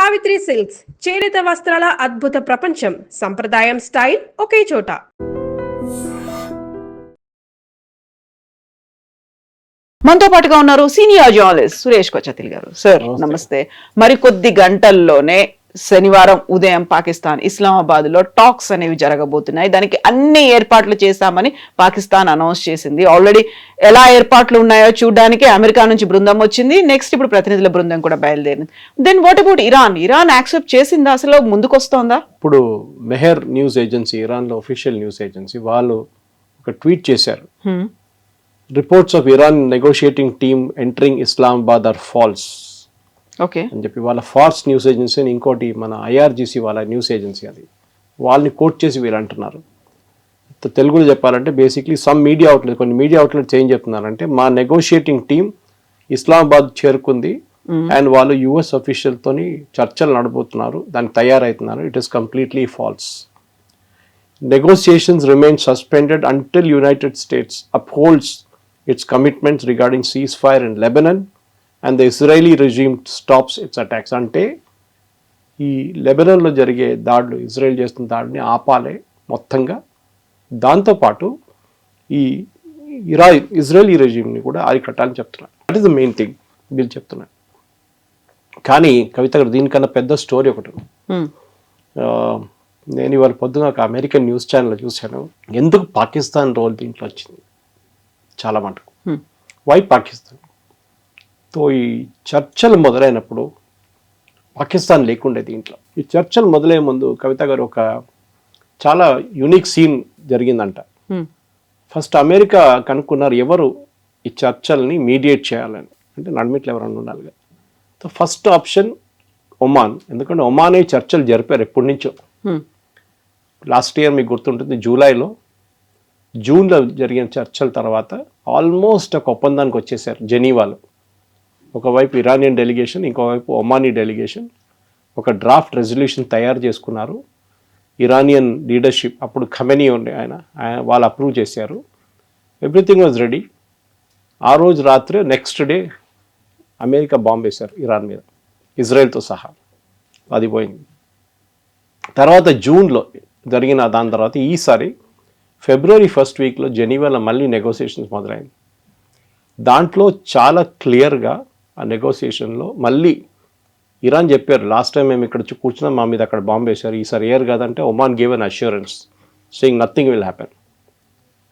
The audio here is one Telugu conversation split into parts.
సావిత్రి సిల్క్స్ చేనేత వస్త్రాల అద్భుత ప్రపంచం. సంప్రదాయం స్టైల్ ఒకే చోట. మనతో పాటుగా ఉన్నారు సీనియర్ జర్నలిస్ట్ సురేష్ కొచ్చతిల్ గారు. సార్ నమస్తే. మరికొద్ది గంటల్లోనే శనివారం ఉదయం పాకిస్తాన్ ఇస్లామాబాద్ లో టాక్స్ అనేవి జరగబోతున్నాయి. దానికి అన్ని ఏర్పాట్లు చేశామని పాకిస్తాన్ అనౌన్స్ చేసింది. ఆల్రెడీ ఎలా ఏర్పాట్లు ఉన్నాయో చూడడానికి అమెరికా నుంచి బృందం వచ్చింది. నెక్స్ట్ ఇప్పుడు ప్రతినిధుల బృందం కూడా బయలుదేరింది. Then what about Iran? Iran accept చేసిందా? అసలు ముందుకొస్తోందా? ఇప్పుడు మెహర్ న్యూస్ ఏజెన్సీ, ఇరాన్ లో అఫీషియల్ న్యూస్ ఏజెన్సీ, వాళ్ళు ఒక ట్వీట్ చేశారు. Reports of Iran negotiating team entering Islamabad are false okay అని చెప్పి వాళ్ళ ఫాల్స్ న్యూస్ ఏజెన్సీ అని ఇంకోటి మన ఐఆర్జీసీ వాళ్ళ న్యూస్ ఏజెన్సీ, అది వాళ్ళని కోట్ చేసి వీళ్ళు అంటున్నారు. తెలుగులో చెప్పాలంటే బేసిక్లీ సమ్ మీడియా అవుట్లెట్, కొన్ని మీడియా అవుట్లెట్స్ ఏం చెప్తున్నారంటే మా నెగోషియేటింగ్ టీమ్ ఇస్లామాబాద్ చేరుకుంది అండ్ వాళ్ళు యుఎస్ అఫీషియల్ తోని చర్చలు నడబోతున్నారు, దానికి తయారవుతున్నారు. It is completely false. Negotiations remain suspended until United States upholds its commitments regarding ceasefire in Lebanon and the Israeli regime stops its attacks. అంటే ఈ లెబనాన్లో జరిగే దాడులు, ఇజ్రాయెల్ చేస్తున్న దాడిని ఆపాలి మొత్తంగా. దాంతోపాటు ఈ ఇజ్రాయలీ రెజ్యూమ్ని కూడా అరికట్టాలని చెప్తున్నారు. That is the main thing వీళ్ళు చెప్తున్నారు. కానీ కవిత గారు, దీనికన్నా పెద్ద స్టోరీ ఒకటి. నేను ఇవాళ పొద్దున ఒక అమెరికన్ న్యూస్ ఛానల్ చూశాను. ఎందుకు పాకిస్తాన్ రోల్ దీంట్లో వచ్చింది చాలా మటుకు. వై పాకిస్తాన్? తో ఈ చర్చలు మొదలైనప్పుడు పాకిస్తాన్ లేకుండే దీంట్లో. ఈ చర్చలు మొదలయ్యే ముందు కవిత గారు ఒక చాలా యూనిక్ సీన్ జరిగిందంట. ఫస్ట్ అమెరికా కనుక్కున్నారు ఎవరు ఈ చర్చల్ని మీడియేట్ చేయాలని, అంటే నడిమిట్లు ఎవరన్నా ఉండాలి. సో ఫస్ట్ ఆప్షన్ ఒమాన్, ఎందుకంటే ఒమానే చర్చలు జరిపారు ఎప్పటి నుంచో. లాస్ట్ ఇయర్ మీకు గుర్తుంటుంది, జూన్లో జరిగిన చర్చల తర్వాత ఆల్మోస్ట్ ఒక ఒప్పందానికి వచ్చేసారు జెనీవాలో. ఒకవైపు ఇరానియన్ డెలిగేషన్, ఇంకోవైపు ఒమానీ డెలిగేషన్ ఒక డ్రాఫ్ట్ రెజల్యూషన్ తయారు చేసుకున్నారు. ఇరానియన్ లీడర్షిప్, అప్పుడు ఖమెనీ ఉండే ఆయన వాళ్ళు అప్రూవ్ చేశారు. Everything was ready. ఆ రోజు రాత్రి నెక్స్ట్ డే అమెరికా బాంబ్ వేశారు ఇరాన్ మీద, ఇజ్రాయెల్తో సహా. అది పోయింది. తర్వాత జూన్లో జరిగిన దాని తర్వాత ఈసారి ఫిబ్రవరి ఫస్ట్ వీక్లో జెనీవాలో మళ్ళీ నెగోసియేషన్స్ మొదలైంది. దాంట్లో చాలా క్లియర్గా ఆ నెగోసియేషన్లో మళ్ళీ ఇరాన్ చెప్పారు, లాస్ట్ టైం మేము ఇక్కడ కూర్చున్నాం, మా మీద అక్కడ బాంబు వేశారు, ఈసారి ఏర్ కాదంటే Oman give an assurance saying nothing will happen.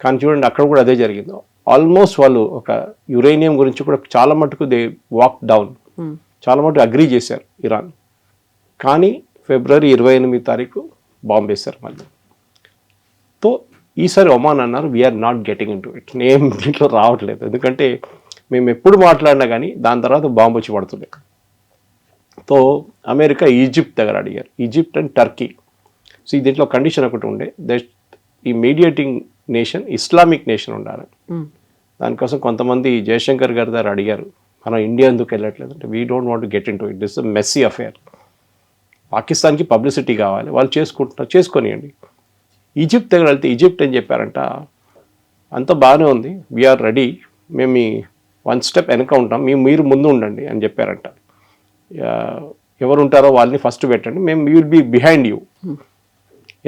కానీ చూడండి, అక్కడ కూడా అదే జరిగింది. ఆల్మోస్ట్ వాళ్ళు ఒక యురేనియం గురించి కూడా చాలా మటుకు దే వాక్ డౌన్, చాలా మటుకు అగ్రీ చేశారు ఇరాన్. కానీ ఫిబ్రవరి 28 తారీఖు బాంబు వేశారు మళ్ళీ. తో ఈసారి ఒమాన్ అన్నారు we're not getting in to it, నేను దీంట్లో రావట్లేదు, ఎందుకంటే మేము ఎప్పుడు మాట్లాడినా కానీ దాని తర్వాత బాంబు వచ్చి పడుతుండే. తో అమెరికా ఈజిప్ట్ దగ్గర అడిగారు, ఈజిప్ట్ అండ్ టర్కీ. సో దీంట్లో కండిషన్ ఒకటి ఉండే, దట్ ఈ మీడియేటింగ్ నేషన్ ఇస్లామిక్ నేషన్ ఉండాలి. దానికోసం కొంతమంది జయశంకర్ గారి దగ్గర అడిగారు, మనం ఇండియా ఎందుకు వెళ్ళట్లేదు అంటే, we don't want get in to it, this is messy affair. పాకిస్తాన్కి పబ్లిసిటీ కావాలి, వాళ్ళు చేసుకుంటున్నారు, చేసుకొనియండి. ఈజిప్ట్ దగ్గర వెళ్తే ఈజిప్ట్ ఏం చెప్పారంట, అంత బాగానే ఉంది, వీఆర్ రెడీ, మేము మీ 1 స్టెప్ వెనక ఉంటాం, మీరు ముందు ఉండండి అని చెప్పారంట. ఎవరు ఉంటారో వాళ్ళని ఫస్ట్ పెట్టండి, మేము విల్ బీ బిహైండ్ యూ.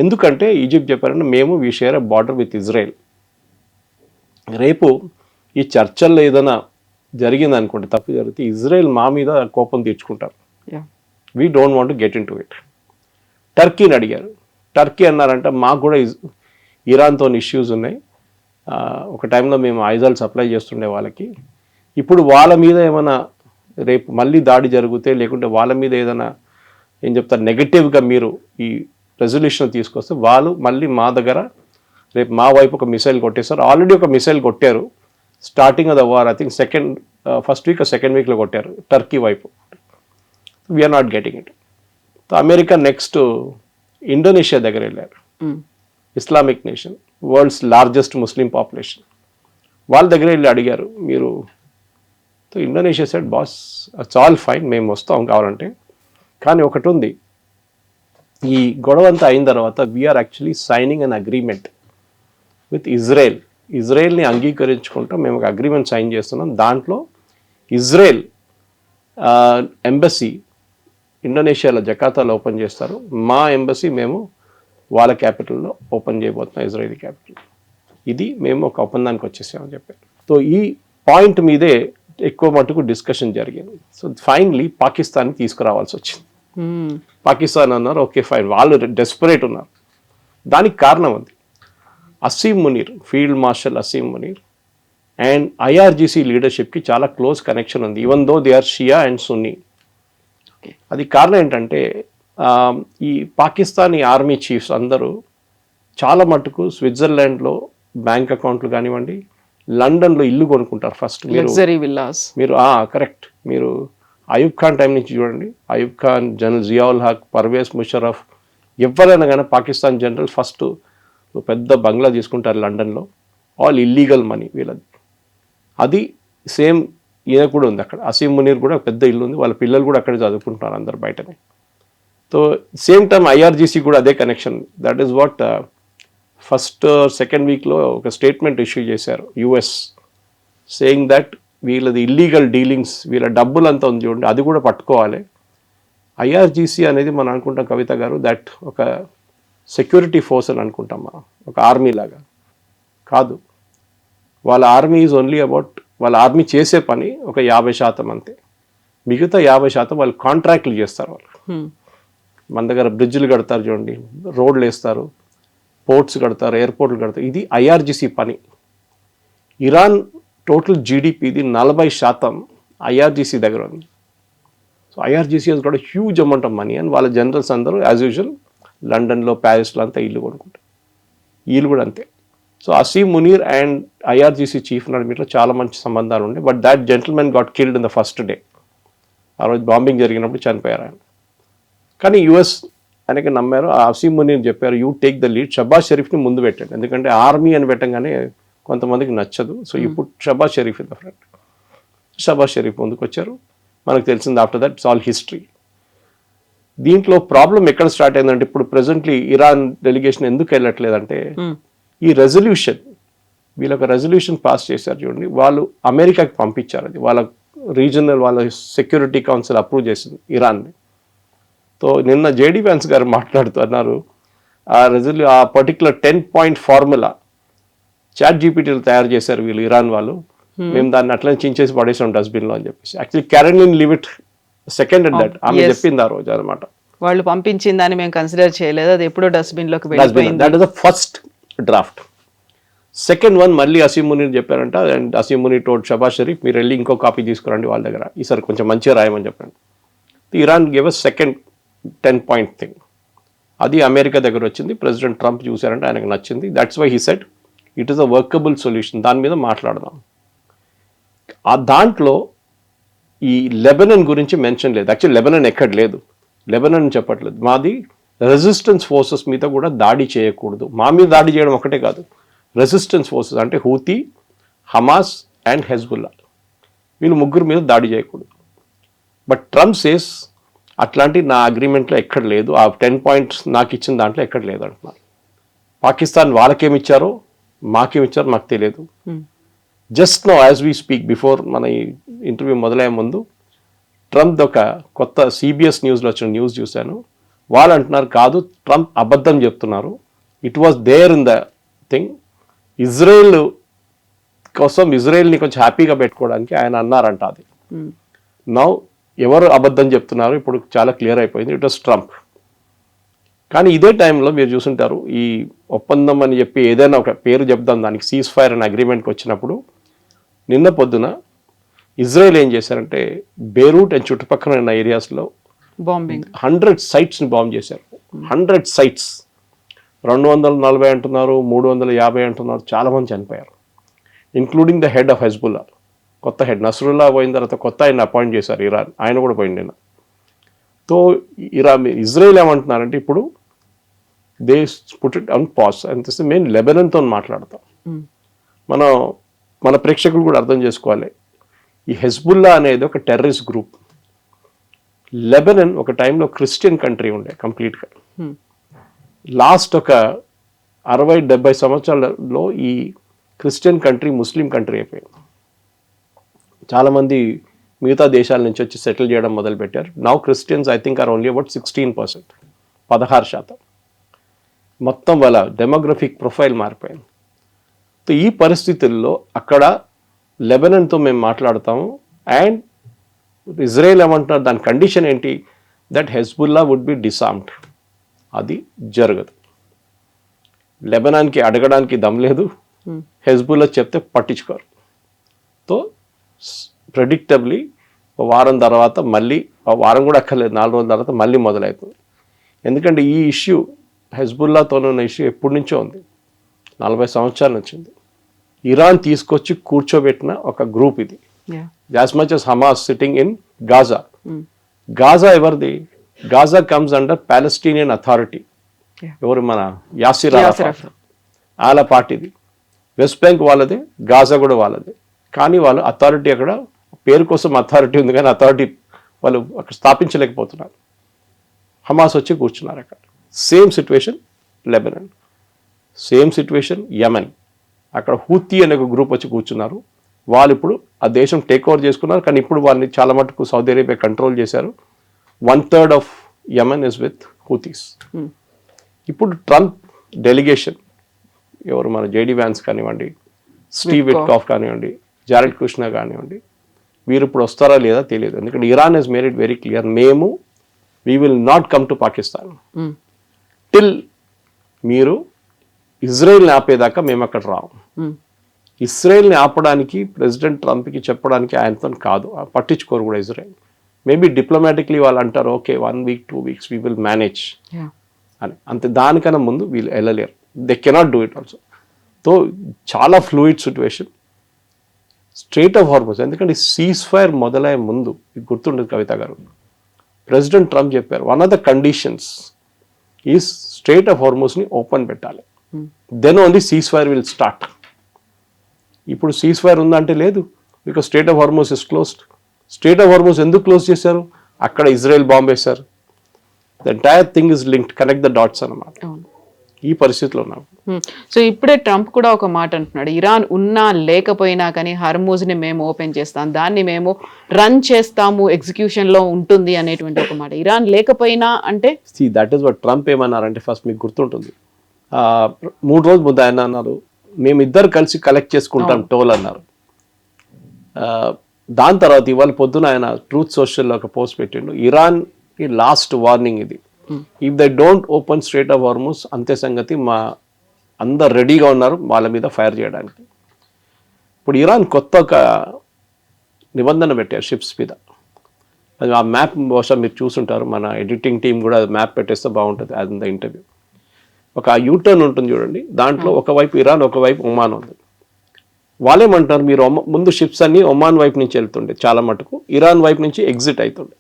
ఎందుకంటే ఈజిప్ట్ చెప్పారంటే, మేము we share a border with Israel. రేపు ఈ చర్చల్లో ఏదైనా జరిగింది అనుకోండి, తప్పు జరిగితే ఇజ్రాయెల్ మా మీద కోపం తీర్చుకుంటారు. We don't want to get in to it. టర్కీని అడిగారు. టర్కీ అన్నారంట, మాకు కూడా ఇరాన్తో ఇష్యూస్ ఉన్నాయి, ఒక టైంలో మేము ఆయుధాలు సప్లై చేస్తుండే వాళ్ళకి, ఇప్పుడు వాళ్ళ మీద ఏమైనా రేపు మళ్ళీ దాడి జరిగితే, లేకుంటే వాళ్ళ మీద ఏదైనా ఏం చెప్తారు నెగటివ్గా మీరు ఈ రెజల్యూషన్ తీసుకొస్తే, వాళ్ళు మళ్ళీ మా దగ్గర రేపు మా వైపు ఒక మిసైల్ కొట్టేస్తారు. ఆల్రెడీ ఒక మిసైల్ కొట్టారు starting of the war, I think first week second వీక్లో కొట్టారు టర్కీ వైపు. We're not getting it. America next Indonesia దగ్గర వెళ్ళారు, Islamic nation, world's largest Muslim population. వాళ్ళ దగ్గర వెళ్ళి అడిగారు మీరు. Indonesia side boss it's all fine, మేము వస్తాం కావాలంటే, కానీ ఒకటి ఉంది, ఈ గొడవ అంతా అయిన తర్వాత we are actually signing an agreement with ఇజ్రాయెల్ని అంగీకరించుకుంటూ మేము ఒక అగ్రిమెంట్ సైన్ చేస్తున్నాం. దాంట్లో ఇజ్రాయెల్ ఎంబసీ ఇండోనేషియాలో జకార్తాలో ఓపెన్ చేస్తారు, మా ఎంబసీ మేము వాళ్ళ క్యాపిటల్లో ఓపెన్ చేయబోతున్నాం, ఇజ్రాయిలీ క్యాపిటల్. ఇది మేము ఒక ఒప్పందానికి వచ్చేసామని చెప్పారు. సో ఈ పాయింట్ మీదే ఎక్కువ మటుకు డిస్కషన్ జరిగింది. సో ఫైనలీ పాకిస్తాన్ని తీసుకురావాల్సి వచ్చింది. పాకిస్తాన్ అన్నారు ఓకే ఫైన్, వాళ్ళు డెస్పరేట్ ఉన్నారు. దానికి కారణం ఉంది, Asim Munir, field marshal Asim Munir and IRGC లీడర్షిప్కి చాలా క్లోజ్ కనెక్షన్ ఉంది, even though they are Shia and Sunni. అది కారణం ఏంటంటే ఈ పాకిస్తానీ ఆర్మీ చీఫ్స్ అందరూ చాలా మటుకు స్విట్జర్లాండ్లో బ్యాంక్ అకౌంట్లు కానివ్వండి, లండన్లో ఇల్లు కొనుక్కుంటారు ఫస్ట్. మీరు కరెక్ట్, మీరు అయూబ్ ఖాన్ టైం నుంచి చూడండి, అయూబ్ ఖాన్, జనరల్ జియావుల్ హక్, పర్వేజ్ ముషరఫ్, ఎవరైనా కానీ పాకిస్తాన్ జనరల్ ఫస్ట్ పెద్ద బంగ్లా తీసుకుంటారు లండన్లో, ఆల్ ఇల్లీగల్ మనీ వీళ్ళది. అది సేమ్ ఈయన కూడా ఉంది అక్కడ, అసీం మునీర్ కూడా పెద్ద ఇల్లు ఉంది, వాళ్ళ పిల్లలు కూడా అక్కడే చదువుకుంటున్నారు అందరు బయటనే. సో సేమ్ టైం ఐఆర్జీసీ కూడా అదే connection. That is what first second వీక్లో ఒక స్టేట్మెంట్ ఇష్యూ చేశారు యుఎస్, సేయింగ్ దట్ వీళ్ళది ఇల్లీగల్ డీలింగ్స్, వీళ్ళ డబ్బులంతా ఉంది చూడండి, అది కూడా పట్టుకోవాలి. ఐఆర్జీసీ అనేది మనం అనుకుంటాం కవిత గారు, దట్ ఒక సెక్యూరిటీ ఫోర్స్ అని అనుకుంటాం మనం, ఒక ఆర్మీ లాగా కాదు. వాళ్ళ ఆర్మీ ఈజ్ ఓన్లీ అబౌట్, వాళ్ళ ఆర్మీ చేసే పని ఒక 50% అంతే, మిగతా 50% వాళ్ళు కాంట్రాక్ట్లు చేస్తారు. వాళ్ళు మన దగ్గర బ్రిడ్జ్లు కడతారు చూడండి, రోడ్లు వేస్తారు, పోర్ట్స్ కడతారు, ఎయిర్పోర్ట్లు కడతారు, ఇది ఐఆర్జీసీ పని. ఇరాన్ టోటల్ జీడిపిది 40% ఐఆర్జీసీ దగ్గర ఉంది. So IRGC has got huge amount of money and వాళ్ళ జనరల్స్ అందరూ యాజ్ యూజువల్ లండన్లో, ప్యారిస్లో అంతా ఇల్లు కొనుక్కుంటారు, వీళ్ళు కూడా అంతే. So Asim Munir and IRGC chief నడిమిట్లో చాలా మంచి సంబంధాలు ఉండే, but that gentlemen got killed in the first day. ఆ రోజు బాంబింగ్ జరిగినప్పుడు చనిపోయారు ఆయన. కానీ యుఎస్ ఆయనకి నమ్మారు, ఆ అసీం మునీర్ చెప్పారు you take the lead, Shahbaz షరీఫ్ని ముందు పెట్టండి, ఎందుకంటే ఆర్మీ అని పెట్టంగానే కొంతమందికి నచ్చదు, సో ఇప్పుడు Shahbaz Sharif in the front. Shahbaz Sharif ముందుకు వచ్చారు, మనకు తెలిసింది after that it's all history. దీంట్లో ప్రాబ్లం ఎక్కడ స్టార్ట్ అయిందంటే, ఇప్పుడు ప్రెసెంట్లీ ఇరాన్ డెలిగేషన్ ఎందుకు వెళ్ళట్లేదంటే, ఈ రెజల్యూషన్, వీళ్ళొక రెజల్యూషన్ పాస్ చేశారు చూడండి, వాళ్ళు అమెరికాకి పంపించారు, అది వాళ్ళ రీజనల్, వాళ్ళ సెక్యూరిటీ కౌన్సిల్ అప్రూవ్ చేసింది ఇరాన్ని. సో నిన్న జేడీ వ్యాన్స్ గారు మాట్లాడుతున్నారు, ఆ పర్టికులర్ 10-point ఫార్ములా చాట్ జీపీటీలు తయారు చేశారు వీళ్ళు ఇరాన్ వాళ్ళు, మేము దాన్ని అట్లనే చించేసి పడేసాం డస్ట్బిన్లో అని చెప్పేసి. Actually Caroline leave it second and that ఆమె చెప్పింది ఆ రోజు అనమాట, వాళ్ళు పంపించిన దాన్ని మేము కన్సిడర్ చేయలేదు, అది ఎప్పుడో డస్ట్బిన్లోకి వెళ్ళిపోయింది. That is the first draft. Second one మళ్ళీ అసీం మునీర్ చెప్పారంట, అండ్ అసీం మునీర్ టోల్డ్ షబాజ్ షరీఫ్ మీరు వెళ్ళి ఇంకో కాపీ తీసుకురండి వాళ్ళ దగ్గర, ఈసారి కొంచెం మంచిగా రాయమని చెప్పండి. Iran gave a second 10-point thing, అది అమెరికా దగ్గర వచ్చింది, ప్రెసిడెంట్ ట్రంప్ చూశారంటే ఆయనకు నచ్చింది. That's why he said it is a workable solution, దాని మీద మాట్లాడదాం. ఆ దాంట్లో ఈ లెబనన్ గురించి మెన్షన్ లేదు, యాక్చువల్లీ లెబనన్ ఎక్కడ లేదు, లెబనన్ చెప్పట్లేదు, మాది రెసిస్టెన్స్ ఫోర్సెస్ మీద కూడా దాడి చేయకూడదు, మా మీద దాడి చేయడం ఒకటే కాదు, రెసిస్టెన్స్ ఫోర్సెస్ అంటే హూతీ, హమాస్ అండ్ హెజ్బుల్లా, వీళ్ళు ముగ్గురు మీద దాడి చేయకూడదు. బట్ ట్రంప్ సేస్ అట్లాంటి నా అగ్రిమెంట్లో ఎక్కడ లేదు, ఆ 10 points నాకు ఇచ్చిన దాంట్లో ఎక్కడ లేదు అంటున్నారు. పాకిస్తాన్ వాళ్ళకేమిచ్చారో మాకేమిచ్చారో మాకు తెలియదు. Just no as we speak, before మన ఈ ఇంటర్వ్యూ మొదలయ్యే ముందు ట్రంప్ ఒక కొత్త CBS న్యూస్లో వచ్చిన న్యూస్ చూశాను, వాళ్ళు అంటున్నారు కాదు ట్రంప్ అబద్ధం చెప్తున్నారు, it was there in the thing, Israel కోసం ఇజ్రాయెల్ని కొంచెం హ్యాపీగా పెట్టుకోవడానికి ఆయన అన్నారంట. అది నౌ ఎవరు అబద్ధం చెప్తున్నారు ఇప్పుడు చాలా క్లియర్ అయిపోయింది, ఇట్ వాస్ ట్రంప్. కానీ ఇదే టైంలో మీరు చూసుంటారు, ఈ ఒప్పందం అని చెప్పి ఏదైనా ఒక పేరు చెప్దాం దానికి, సీజ్ ఫైర్ అనే అగ్రిమెంట్కి వచ్చినప్పుడు నిన్న పొద్దున ఇజ్రాయెల్ ఏం చేశారంటే బేరూట్ అండ్ చుట్టుపక్కల ఉన్న ఏరియాస్లో బాంబింగ్ 100 sites బాంబ్ చేశారు. 100 sites, 240 అంటున్నారు, 350 అంటున్నారు, చాలామంది చనిపోయారు, including the head of Hezbollah. కొత్త హెడ్ నస్రుల్లా పోయిన తర్వాత కొత్త ఆయన అపాయింట్ చేశారు ఇరాన్, ఆయన కూడా పోయింది నిన్న. సో ఇజ్రాయెల్ ఏమంటున్నారంటే ఇప్పుడు they put it on pause అంతే. మేము లెబనన్తో మాట్లాడతాం. మన ప్రేక్షకులు కూడా అర్థం చేసుకోవాలి, ఈ హెజ్బుల్లా అనేది ఒక టెర్రరిస్ట్ గ్రూప్. లెబనన్ ఒక టైంలో క్రిస్టియన్ కంట్రీ ఉండే కంప్లీట్గా, లాస్ట్ ఒక 60-70 సంవత్సరాలలో ఈ క్రిస్టియన్ కంట్రీ ముస్లిం కంట్రీ అయిపోయింది. చాలామంది మిగతా దేశాల నుంచి వచ్చి సెటిల్ చేయడం మొదలుపెట్టారు. Now Christians I think are only about 16%, 16%. మొత్తం వాళ్ళ డెమోగ్రఫిక్ ప్రొఫైల్ మారిపోయింది. సో ఈ పరిస్థితుల్లో అక్కడ లెబనాన్తో మేము మాట్లాడతాము, అండ్ ఇజ్రాయెల్ ఏమంటున్నారు, దాని కండిషన్ ఏంటి, దట్ హెజ్బుల్లా వుడ్ బి డిసార్మ్డ్. అది జరగదు. లెబనాన్కి అడగడానికి దమ్ లేదు, హెజ్బుల్లా చెప్తే పట్టించుకోరు. తో ప్రెడిక్టబ్లీ వారం తర్వాత మళ్ళీ, వారం కూడా అక్కర్లేదు, 4 రోజుల తర్వాత మళ్ళీ మొదలవుతుంది. ఎందుకంటే ఈ ఇష్యూ హెజ్బుల్లాతో ఉన్న ఇష్యూ ఎప్పటి నుంచో ఉంది, 40 సంవత్సరాల నుంచి ఉంది. ఇరాన్ తీసుకొచ్చి కూర్చోబెట్టిన ఒక గ్రూప్ ఇది. As much as Hamas sitting in Gaza. Gaza ఎవరిది? Gaza comes under Palestinian authority. ఎవరు? మన యాసిర్ అరాఫాత్ వాళ్ళ పార్టీది. వెస్ట్ బ్యాంక్ వాళ్ళదే, గాజా కూడా వాళ్ళదే. కానీ వాళ్ళు అథారిటీ అక్కడ పేరు కోసం అథారిటీ ఉంది, కానీ అథారిటీ వాళ్ళు అక్కడ స్థాపించలేకపోతున్నారు. హమాస్ వచ్చి కూర్చున్నారు అక్కడ. Same situation Lebanon, same situation Yemen. అక్కడ హూతీ అనే ఒక గ్రూప్ వచ్చి కూర్చున్నారు. వాళ్ళు ఇప్పుడు ఆ దేశం టేక్ ఓవర్ చేసుకున్నారు, కానీ ఇప్పుడు వాళ్ళని చాలా మటుకు సౌదీ అరేబియా కంట్రోల్ చేశారు. 1/3 ఆఫ్ యమన్ ఇస్ విత్ హూతీస్. ఇప్పుడు ట్రంప్ డెలిగేషన్, ఎవరు మన జేడీ వ్యాన్స్ కానివ్వండి, స్టీవ్ విట్కాఫ్ కానివ్వండి, జారెడ్ కుష్నర్ కానివ్వండి, వీరు ఇప్పుడు వస్తారా లేదా తెలియదు. ఎందుకంటే Iran has made it very clear, మేము we will not come to Pakistan till మీరు ఇజ్రాయెల్ని ఆపేదాకా మేము అక్కడ రాము. ఇజ్రాయెల్ని ఆపడానికి ప్రెసిడెంట్ ట్రంప్కి చెప్పడానికి ఆయనతో కాదు, పట్టించుకోరు కూడా ఇజ్రాయెల్. మేబీ డిప్లొమాటిక్లీ వాళ్ళు అంటారు, okay 1 week 2 weeks we will manage అని, అంతే. దానికన్నా ముందు వీళ్ళు వెళ్ళలేరు. They cannot do it also. So చాలా fluid situation. Strait of Hormuz, ఎందుకంటే సీజ్ ఫైర్ మొదలయ్యే ముందు మీకు గుర్తుండదు కవిత గారు, ప్రెసిడెంట్ ట్రంప్ చెప్పారు, వన్ ఆఫ్ ద కండిషన్స్ ఈ స్ట్రైట్ ఆఫ్ హార్మోస్ని ఓపెన్ పెట్టాలి, then only cease fire will start. ఇప్పుడు సీజ్ ఫైర్ ఉందంటే లేదు, because strait of Hormuz is closed. Straight of హార్మోస్ ఎందుకు క్లోజ్ చేశారు? అక్కడ ఇజ్రాయెల్ బాంబ్ వేశారు. The entire thing is linked, connect the dots అన్నమాట. ఈ పరిస్థితిలో ఉన్నాం. సో ఇప్పుడే ట్రంప్ కూడా ఒక మాట అంటున్నాడు, ఇరాన్ ఉన్నా లేకపోయినా కానీ హర్మూజ్ ని మేము ఓపెన్ చేస్తాం, దాన్ని మేము రన్ చేస్తాము, ఎగ్జిక్యూషన్ లో ఉంటుంది అనేటువంటి ఒక మాట. ఇరాన్ లేకపోయినా అంటే దట్ ఈస్ వాట్ ట్రంప్ ఏమన్నారంటే, ఫస్ట్ మీకు గుర్తుంటుంది 3 రోజుల ముందు ఆయన అన్నారు, మేమిద్దరు కలిసి కలెక్ట్ చేసుకుంటాం టోల్ అన్నారు. దాని తర్వాత ఇవాళ పొద్దున ఆయన ట్రూత్ సోషల్లో ఒక పోస్ట్ పెట్టిండు, ఇరాన్ కి లాస్ట్ వార్నింగ్ ఇది, if they don't open strait of Hormuz అంతే సంగతి, మా అందరు రెడీగా ఉన్నారు వాళ్ళ మీద ఫైర్ చేయడానికి. ఇప్పుడు ఇరాన్ కొత్త ఒక నిబంధన పెట్టారు షిప్స్ మీద. ఆ మ్యాప్ బహుశా మీరు చూసుంటారు, మన ఎడిటింగ్ టీం కూడా మ్యాప్ పెట్టేస్తే బాగుంటుంది. అది ద ఇంటర్వ్యూ. ఒక యూటర్న్ ఉంటుంది చూడండి, దాంట్లో ఒకవైపు ఇరాన్, ఒకవైపు ఒమాన్ ఉంది. వాళ్ళేమంటారు, మీరు ముందు షిప్స్ అన్ని ఒమాన్ వైపు నుంచి వెళ్తుండే చాలా మటుకు, ఇరాన్ వైపు నుంచి ఎగ్జిట్ అవుతుండే.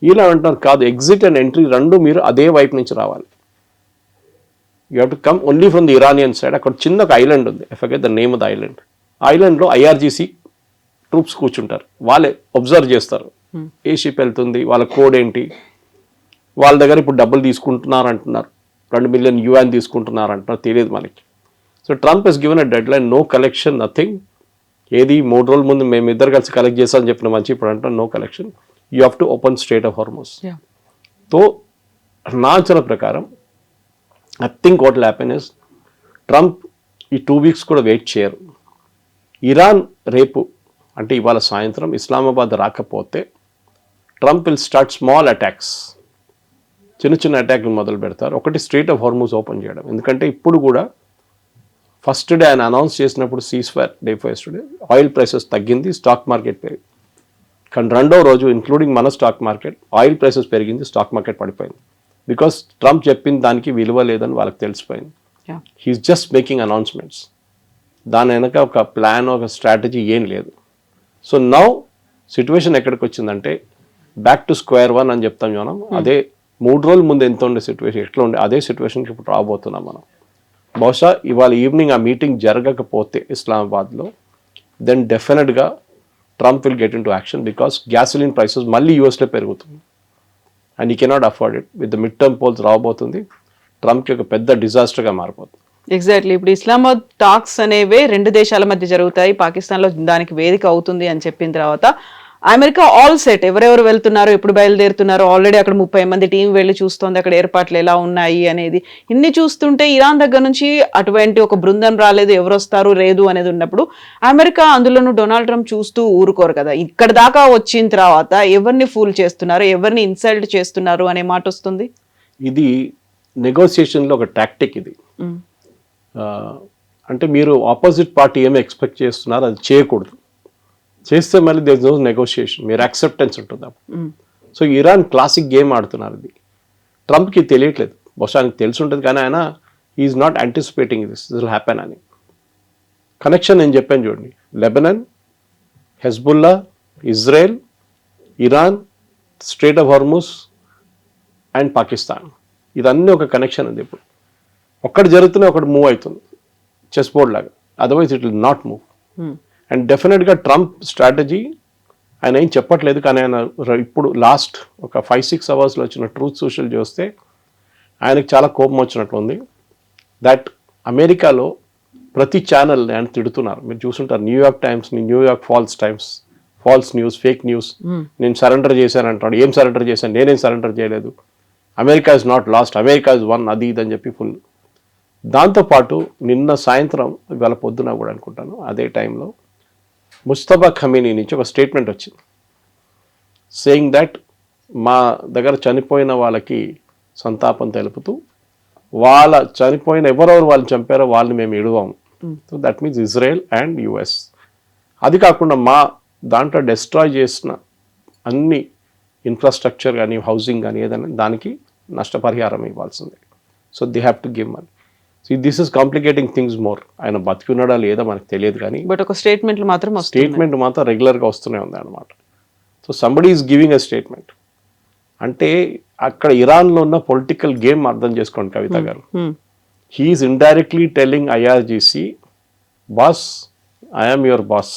ఇలా అంటారు, కాదు, ఎగ్జిట్ అండ్ ఎంట్రీ రెండు మీరు అదే వైపు నుంచి రావాలి. You have to come only from the Iranian side. అక్కడ చిన్న ఒక ఐలాండ్ ఉంది, I forget the name of the island. ఐలాండ్లో ఐఆర్జీసీ ట్రూప్స్ కూర్చుంటారు, వాళ్ళే అబ్జర్వ్ చేస్తారు ఏ షిప్ వెళ్తుంది, వాళ్ళ కోడ్ ఏంటి, వాళ్ళ దగ్గర ఇప్పుడు డబ్బులు తీసుకుంటున్నారు అంటున్నారు, $2 మిలియన్ తీసుకుంటున్నారు అంటున్నారు, తెలియదు మనకి. So Trump he's given a deadline, no collection, nothing. ఏది 3 రోజుల ముందు మేము ఇద్దరు కలిసి కలెక్ట్ చేస్తామని చెప్పిన మంచి, ఇప్పుడు అంటారు no collection, you have to open strait of Hormuz. So నా అంచనా ప్రకారం I think what will happen is, Trump ఈ 2 వీక్స్ కూడా వెయిట్ చేయరు. ఇరాన్ రేపు అంటే ఇవాళ సాయంత్రం ఇస్లామాబాద్ రాకపోతే Trump will start small attacks, చిన్న చిన్న అటాక్లు మొదలు పెడతారు. ఒకటి స్ట్రైట్ ఆఫ్ హార్మూజ్ ఓపెన్ చేయడం, ఎందుకంటే ఇప్పుడు కూడా ఫస్ట్ డే ఆయన అనౌన్స్ చేసినప్పుడు cease fire day first day oil prices తగ్గింది, స్టాక్ మార్కెట్ పెరిగింది. కానీ రెండో రోజు ఇంక్లూడింగ్ మన స్టాక్ మార్కెట్ ఆయిల్ ప్రైసెస్ పెరిగింది, స్టాక్ మార్కెట్ పడిపోయింది. బికాస్ ట్రంప్ చెప్పిన దానికి విలువ లేదని వాళ్ళకి తెలిసిపోయింది. హీఈస్ జస్ట్ మేకింగ్ అనౌన్స్మెంట్స్, దాని వెనక ఒక ప్లాన్, ఒక స్ట్రాటజీ ఏం లేదు. సో నౌ సిచ్యువేషన్ ఎక్కడికి వచ్చిందంటే బ్యాక్ టు స్క్వేర్ వన్ అని చెప్తాం మనం. అదే 3 రోజుల ముందు ఎంత ఉండే సిచ్యువేషన్, ఎట్లా ఉండే అదే సిచ్యువేషన్కి ఇప్పుడు రాబోతున్నాం మనం. బహుశా ఇవాళ ఈవినింగ్ ఆ మీటింగ్ జరగకపోతే ఇస్లామాబాద్లో, దెన్ డెఫినెట్గా Trump will get in to action, because gasoline prices మళ్ళీ యూఎస్లో పెరుగుతుంది and he cannot afford it. With the midterm polls రాబోతుంది, ట్రంప్కి ఒక పెద్ద డిజాస్టర్గా మారిపోతుంది. ఎగ్జాక్ట్లీ. ఇప్పుడు ఇస్లామాబాద్ టాక్స్ అనేవే 2 దేశాల మధ్య జరుగుతాయి, పాకిస్తాన్లో దానికి వేదిక అవుతుంది అని చెప్పిన తర్వాత అమెరికా ఆల్ సెట్, ఎవరెవరు వెళ్తున్నారు, ఎప్పుడు బయలుదేరుతున్నారు, ఆల్రెడీ అక్కడ 30 మంది టీం వెళ్ళి చూస్తోంది అక్కడ ఏర్పాట్లు ఎలా ఉన్నాయి అనేది. ఇన్ని చూస్తుంటే ఇరాన్ దగ్గర నుంచి అటువంటి ఒక బృందం రాలేదు, ఎవరు వస్తారు లేదు అనేది ఉన్నప్పుడు అమెరికా, అందులోనూ డొనాల్డ్ ట్రంప్ చూస్తూ ఊరుకోరు కదా. ఇక్కడ దాకా వచ్చిన తర్వాత ఎవరిని ఫూల్ చేస్తున్నారు, ఎవరిని ఇన్సల్ట్ చేస్తున్నారు అనే మాట వస్తుంది. ఇది నెగోసియేషన్లో ఒక టాక్టిక్ ఇది. అంటే మీరు ఆపోజిట్ పార్టీ ఏమి ఎక్స్పెక్ట్ చేస్తున్నారు అది చేయకూడదు. చేస్తే మళ్ళీ దేర్ ఇస్ నో నెగోషియేషన్, మీరు యాక్సెప్టెన్స్ ఉంటుంది అప్పుడు. సో ఇరాన్ క్లాసిక్ గేమ్ ఆడుతున్నారు. ఇది ట్రంప్కి తెలియట్లేదు, బహుశా ఆయనకి తెలిసి ఉంటుంది, కానీ ఆయన is not anticipating this will happen అని. కనెక్షన్ నేను చెప్పాను చూడండి, Lebanon, Hezbollah, Israel, Iran, straight of Hormuz and Pakistan, ఇదన్నీ ఒక కనెక్షన్ ఉంది. ఇప్పుడు ఒక్కటి జరుగుతూనే ఒకటి మూవ్ అవుతుంది, చెస్ బోర్డ్ లాగా, otherwise it will not move. And డెఫినెట్గా ట్రంప్ స్ట్రాటజీ ఆయన ఏం చెప్పట్లేదు, కానీ ఆయన ఇప్పుడు లాస్ట్ ఒక 5-6 అవర్స్లో వచ్చిన ట్రూత్ సోషల్ చూస్తే ఆయనకు చాలా కోపం వచ్చినట్లుంది. దట్ అమెరికాలో ప్రతి ఛానల్ని ఆయన తిడుతున్నారు. మీరు చూసుంటారు, New York టైమ్స్ని New York false news, fake news, నేను సరెండర్ చేశాను అంటాడు. ఏం సరెండర్ చేశాను, నేనేం సరెండర్ చేయలేదు, America is not lost, America is one, అది ఇది అని చెప్పి ఫుల్. దాంతోపాటు నిన్న సాయంత్రం, ఇవాళ పొద్దున కూడా అనుకుంటాను, అదే టైంలో ముస్తఫా ఖమీనీ నుంచి ఒక స్టేట్మెంట్ వచ్చింది, సేయింగ్ దట్ మా దగ్గర చనిపోయిన వాళ్ళకి సంతాపం తెలుపుతూ, వాళ్ళ చనిపోయిన ఎవరెవరు వాళ్ళు చంపారో వాళ్ళని మేము ఇడవాము. So that means Israel and US. అది కాకుండా మా దాంట్లో డిస్ట్రాయ్ చేసిన అన్ని ఇన్ఫ్రాస్ట్రక్చర్ కానీ హౌసింగ్ కానీ ఏదైనా దానికి నష్టపరిహారం ఇవ్వాల్సిందే. So they have to give money. So this is complicating things more. ఆయన బతికున్నాడా లేదా మనకు తెలియదు, కానీ బట్ ఒక స్టేట్మెంట్ మాత్రం రెగ్యులర్గా వస్తూనే ఉంది అనమాట. So somebody is giving a statement. అంటే అక్కడ ఇరాన్లో ఉన్న పొలిటికల్ గేమ్ అర్థం చేసుకోండి Kavitha garu. He's indirectly telling IRGC, boss, I'm your boss,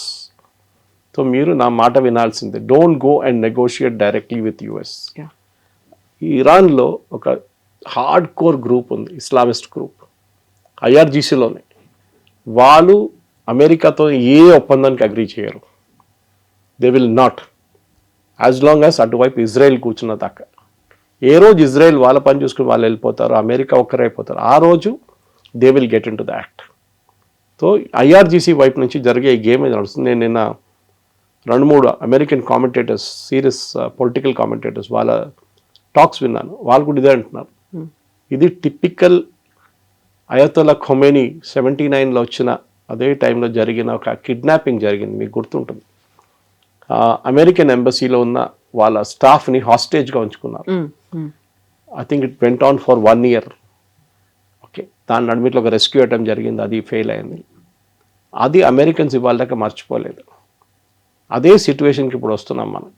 so మీరు నా మాట వినాల్సిందే, don't go and negotiate directly with US. ఇరాన్లో ఒక హార్డ్ కోర్ గ్రూప్ ఉంది, ఇస్లామిస్ట్ గ్రూప్, ఐఆర్జీసీలోనే. వాళ్ళు అమెరికాతో ఏ ఒప్పందానికి అగ్రీ చేయరు. They will not, as long as అటువైపు ఇజ్రాయెల్ కూర్చున్న దాకా. ఏ రోజు ఇజ్రాయెల్ వాళ్ళ పని చూసుకుని వాళ్ళు వెళ్ళిపోతారు, అమెరికా ఒక్కరైపోతారు, ఆ రోజు they will get in to the act. So IRGC వైపు నుంచి జరిగే ఈ గేమ్ నడుస్తుంది. నేను నిన్న 2-3 American commentators, serious political commentators వాళ్ళ టాక్స్ విన్నాను. వాళ్ళు కూడా ఇదే అంటున్నారు, ఇది టిపికల్ అయతొల్లా ఖొమేనీ 79లో వచ్చిన అదే టైంలో జరిగిన ఒక కిడ్నాపింగ్ జరిగింది, మీకు గుర్తుంటుంది. అమెరికన్ ఎంబసీలో ఉన్న వాళ్ళ స్టాఫ్ని హాస్టేజ్గా ఉంచుకున్నారు. I think it went on for 1 year. Okay, దాని నడిమిట్లో ఒక రెస్క్యూ అటెంప్ట్ జరిగింది, అది ఫెయిల్ అయింది. అది అమెరికన్స్ ఇవాళ దాకా మర్చిపోలేదు. అదే సిచ్యువేషన్కి ఇప్పుడు వస్తున్నాం మనం.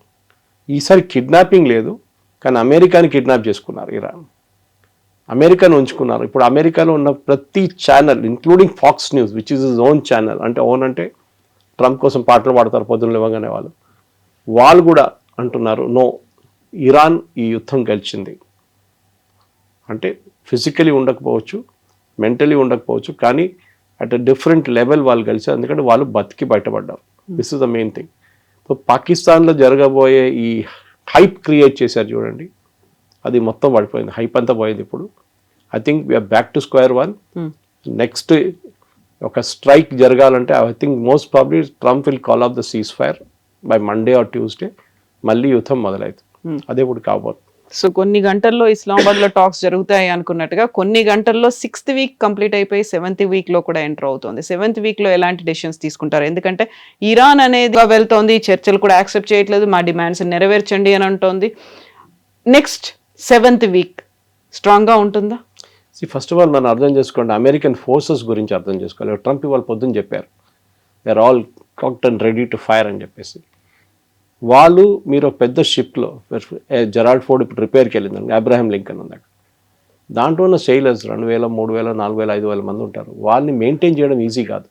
ఈసారి కిడ్నాపింగ్ లేదు, కానీ అమెరికాని కిడ్నాప్ చేసుకున్నారు ఇరాన్, అమెరికాను ఉంచుకున్నారు. ఇప్పుడు అమెరికాలో ఉన్న ప్రతి channel, including Fox News, which is is own channel, అంటే ఓన్ అంటే ట్రంప్ కోసం పాటలు పాడతారు పొద్దున్న లేవగానే వాళ్ళు కూడా అంటున్నారు, నో, ఇరాన్ ఈ యుద్ధం గెలిచింది. అంటే ఫిజికలీ ఉండకపోవచ్చు, మెంటలీ ఉండకపోవచ్చు, కానీ అట్ అ డిఫరెంట్ లెవెల్ వాళ్ళు గెలిచారు, ఎందుకంటే వాళ్ళు బతికి బయటపడ్డారు. This is the main thing. So పాకిస్తాన్లో జరగబోయే ఈ హైప్ క్రియేట్ చేశారు చూడండి, అది మొత్తం పడిపోయింది, హైప్ అంతా పోయింది. ఇప్పుడు I think we're back to square one. Next ఒక స్ట్రైక్ జరగాలంటే I think most probably Trump will call off the ceasefire by Monday or Tuesday. మళ్ళీ యుద్ధం మొదలవుతుంది, అదే ఇప్పుడు కాబోతుంది. సో కొన్ని గంటల్లో ఇస్లామాబాద్ లో టాక్స్ జరుగుతాయి అనుకున్నట్టుగా, కొన్ని గంటల్లో 6th వీక్ కంప్లీట్ అయిపోయి 7th వీక్ లో కూడా ఎంటర్ అవుతుంది. 7th వీక్ లో ఎలాంటి డెసిషన్స్ తీసుకుంటారు? ఎందుకంటే ఇరాన్ అనేది వెళ్తోంది, చర్చలు కూడా యాక్సెప్ట్ చేయట్లేదు, మా డిమాండ్స్ నెరవేర్చండి అని అంటోంది. నెక్స్ట్ 7th వీక్ స్ట్రాంగ్ గా ఉంటుందా? ఫస్ట్ ఆఫ్ ఆల్ మనం అర్థం చేసుకోండి, అమెరికన్ ఫోర్సెస్ గురించి అర్థం చేసుకోవాలి. ట్రంప్ ఇవాళ పొద్దున్న చెప్పారు, they are all cocked and ready to fire అని చెప్పేసి. వాళ్ళు మీరు పెద్ద షిప్లో, జెరాల్డ్ ఫోర్డ్ ఇప్పుడు రిపేర్కి వెళ్ళిందండి, అబ్రహాం లింకన్ ఉంది అక్కడ, దాంట్లో ఉన్న సెయిలర్స్ 2,000, 3,000, 4,000, 5,000 మంది ఉంటారు. వాళ్ళని మెయింటైన్ చేయడం ఈజీ కాదు.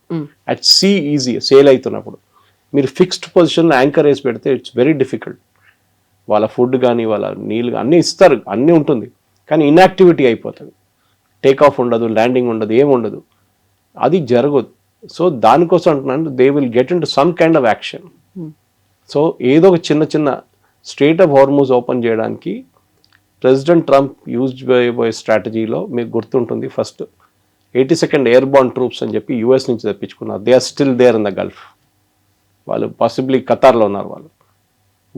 అట్ సీ ఈజీ, సేల్ అవుతున్నప్పుడు మీరు ఫిక్స్డ్ పొజిషన్లో యాంకర్ వేసి పెడితే ఇట్స్ వెరీ డిఫికల్ట్. వాళ్ళ ఫుడ్ కానీ వాళ్ళ నీళ్ళు అన్నీ ఇస్తారు, అన్నీ ఉంటుంది, కానీ ఇన్యాక్టివిటీ అయిపోతుంది. టేక్ ఆఫ్ ఉండదు, ల్యాండింగ్ ఉండదు, ఏముండదు, అది జరగదు. సో దానికోసం అంటున్నాను, they will get in to some kind of action. So ఏదో ఒక చిన్న చిన్న స్ట్రేట్ ఆఫ్ హార్మూజ్ ఓపెన్ చేయడానికి ప్రెసిడెంట్ ట్రంప్ యూజ్ చేయబోయే స్ట్రాటజీలో మీకు గుర్తుంటుంది, ఫస్ట్ 82nd ఎయిర్బార్న్ ట్రూప్స్ అని చెప్పి యూఎస్ నుంచి తెప్పించుకున్నారు. They are still there in the Gulf. వాళ్ళు పాసిబ్లీ ఖతార్లో ఉన్నారు.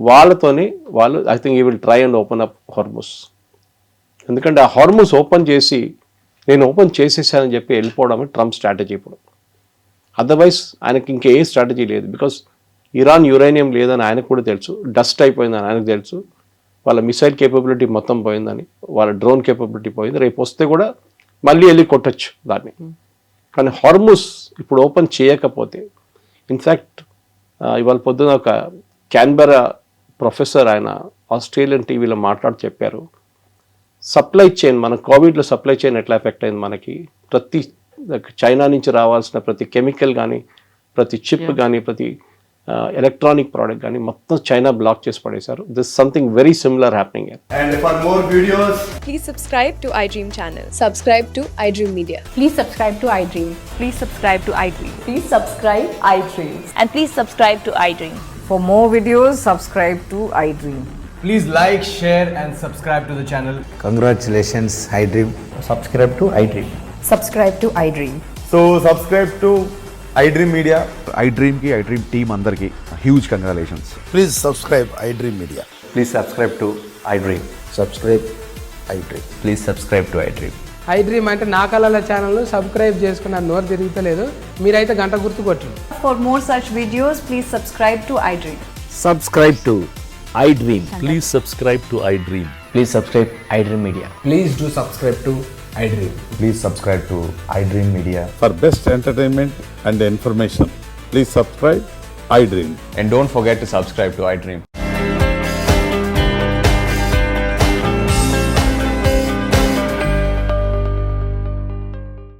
వాళ్ళతోని వాళ్ళు I think you will try and open up Hormuz. ఎందుకంటే ఆ హార్మూస్ ఓపెన్ చేసి నేను ఓపెన్ చేసేసానని చెప్పి వెళ్ళిపోవడమే ట్రంప్ స్ట్రాటజీ ఇప్పుడు. అదర్వైజ్ ఆయనకి ఇంకే స్ట్రాటజీ లేదు. బికాస్ ఇరాన్ యురేనియం లేదని ఆయనకు కూడా తెలుసు, డస్ట్ అయిపోయిందని ఆయనకు తెలుసు, వాళ్ళ మిసైల్ కేపబిలిటీ మొత్తం పోయిందని, వాళ్ళ డ్రోన్ కేపబిలిటీ పోయింది. రేపు వస్తే కూడా మళ్ళీ వెళ్ళి కొట్టచ్చు దాన్ని. కానీ హార్మూస్ ఇప్పుడు ఓపెన్ చేయకపోతే, ఇన్ఫ్యాక్ట్ ఇవాళ పొద్దున ఒక క్యాన్బెరా ప్రొఫెసర్ ఆయన ఆస్ట్రేలియన్ టీవీలో మాట్లాడి చెప్పారు, సప్లై చైన్ మన కోవిడ్లో సప్లై చైన్ ఎట్లా ఎఫెక్ట్ అయింది మనకి, ప్రతి చైనా నుంచి రావాల్సిన ప్రతి కెమికల్ కానీ, ప్రతి చిప్ కానీ, ప్రతి ఎలక్ట్రానిక్ ప్రోడక్ట్ కానీ మొత్తం చైనా బ్లాక్ చేసి పడేశారు. This something very similar happening. And for more videos, Please subscribe to iDream channel. Subscribe to iDream Media. Please subscribe to iDream. Please subscribe to iDream. Please subscribe iDream. And please subscribe to iDream. For more videos, subscribe to iDream. please like, share and subscribe to the channel. Congratulations, iDream. Subscribe to iDream. Subscribe to iDream. So subscribe to iDream Media. iDream ki iDream team అందరికి huge congratulations. Please subscribe iDream Media. Please subscribe to iDream. Subscribe iDream. Please subscribe to iDream. iDream అంటే నా కళల ఛానల్ సబ్స్క్రైబ్ చేసుకున్న నోరు తిరుగుతలేదు, మీరైతే గంట గుర్తు కొట్టండి. For more such videos, please subscribe to iDream. Subscribe to iDream. Please subscribe to iDream. Please subscribe iDream Media. Please do subscribe to iDream. Please subscribe to iDream Media. For best entertainment and information, please subscribe iDream. And don't forget to subscribe to iDream.